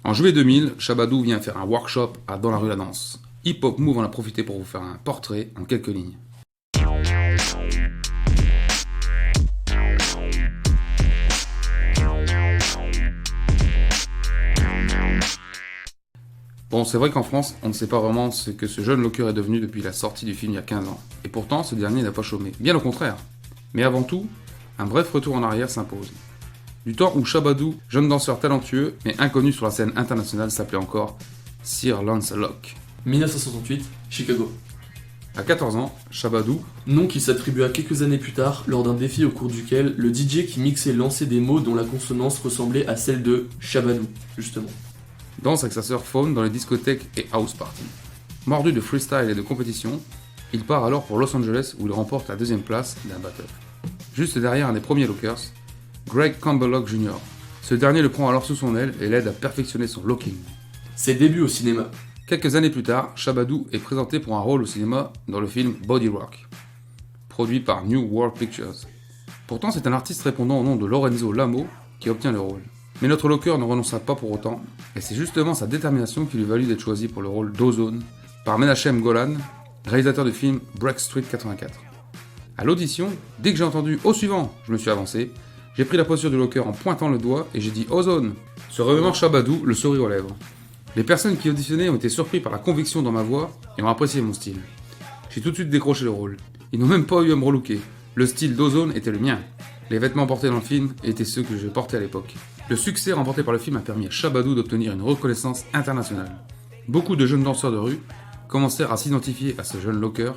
En juillet 2000, Shabba-Doo vient faire un workshop à Dans la rue la danse. Hip Hop Move en a profité pour vous faire un portrait en quelques lignes. Bon, c'est vrai qu'en France, on ne sait pas vraiment ce que ce jeune locker est devenu depuis la sortie du film il y a 15 ans. Et pourtant, ce dernier n'a pas chômé. Bien au contraire. Mais avant tout, un bref retour en arrière s'impose. Du temps où Shabba-Doo, jeune danseur talentueux, mais inconnu sur la scène internationale, s'appelait encore Sir Lance Locke. 1968, Chicago. À 14 ans, Shabba-Doo, Nom qui s'attribua quelques années plus tard lors d'un défi au cours duquel le DJ qui mixait lançait des mots dont la consonance ressemblait à celle de Shabba-Doo, justement. danse avec sa sœur Fawn dans les discothèques et house parties. Mordu de freestyle et de compétition, il part alors pour Los Angeles où il remporte la deuxième place d'un battle. Juste derrière un des premiers lockers, Greg Campbell Jr. Ce dernier le prend alors sous son aile et l'aide à perfectionner son locking. Ses débuts au cinéma. Quelques années plus tard, Shabba-Doo est présenté pour un rôle au cinéma dans le film Body Rock, produit par New World Pictures. Pourtant, c'est un artiste répondant au nom de Lorenzo Laмо qui obtient le rôle. Mais notre locker ne renonça pas pour autant, et c'est justement sa détermination qui lui valut d'être choisi pour le rôle d'Ozone par Menachem Golan, réalisateur du film Break Street 84. À l'audition, dès que j'ai entendu « Au suivant », je me suis avancé, j'ai pris la posture du locker en pointant le doigt et j'ai dit « Ozone ». Se remémore Shabba-Doo, le sourire aux lèvres. Les personnes qui auditionnaient ont été surpris par la conviction dans ma voix et ont apprécié mon style. J'ai tout de suite décroché le rôle. Ils n'ont même pas eu à me relooker. Le style d'Ozone était le mien. Les vêtements portés dans le film étaient ceux que je portais à l'époque. Le succès remporté par le film a permis à Shabba-Doo d'obtenir une reconnaissance internationale. Beaucoup de jeunes danseurs de rue commencèrent à s'identifier à ce jeune locker,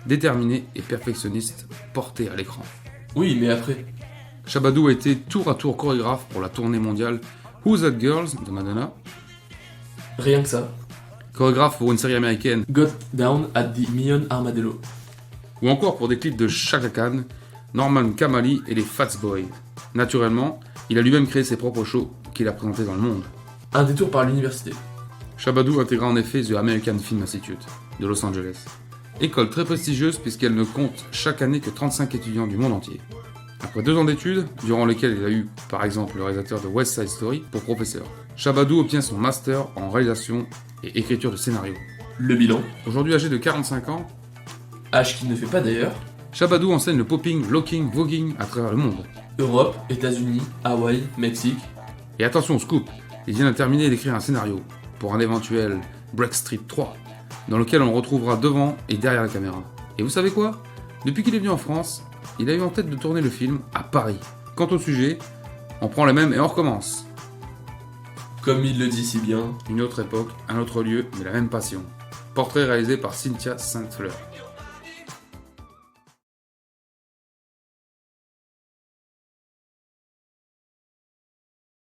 déterminé et perfectionniste, porté à l'écran. Oui, mais après. Shabba-Doo a été tour à tour chorégraphe pour la tournée mondiale Who's That Girls de Madonna, Rien que ça. chorégraphe pour une série américaine, Got Down at the Million Armadillo. ou encore pour des clips de Chaka Khan, Norman Kamali et les Fats Boys. Naturellement, il a lui-même créé ses propres shows qu'il a présentés dans le monde. Un détour par l'université. Shabba-Doo intégra en effet The American Film Institute de Los Angeles. École très prestigieuse puisqu'elle ne compte chaque année que 35 étudiants du monde entier. Après 2 ans d'études, durant lesquels il a eu par exemple le réalisateur de West Side Story pour professeur, Shabba-Doo obtient son master en réalisation et écriture de scénario. Le bilan. Aujourd'hui âgé de 45 ans, H qui ne fait pas d'ailleurs. Shabba-Doo enseigne le popping, locking, voguing à travers le monde. Europe, États-Unis, Hawaï, Mexique. Et attention, scoop, il vient de terminer d'écrire un scénario pour un éventuel Break Street 3, dans lequel on le retrouvera devant et derrière la caméra. Et vous savez quoi ? Depuis qu'il est venu en France, il a eu en tête de tourner le film à Paris. Quant au sujet, on prend le même et on recommence. Comme il le dit si bien. Une autre époque, un autre lieu, mais la même passion. Portrait réalisé par Cynthia Saint-Fleur.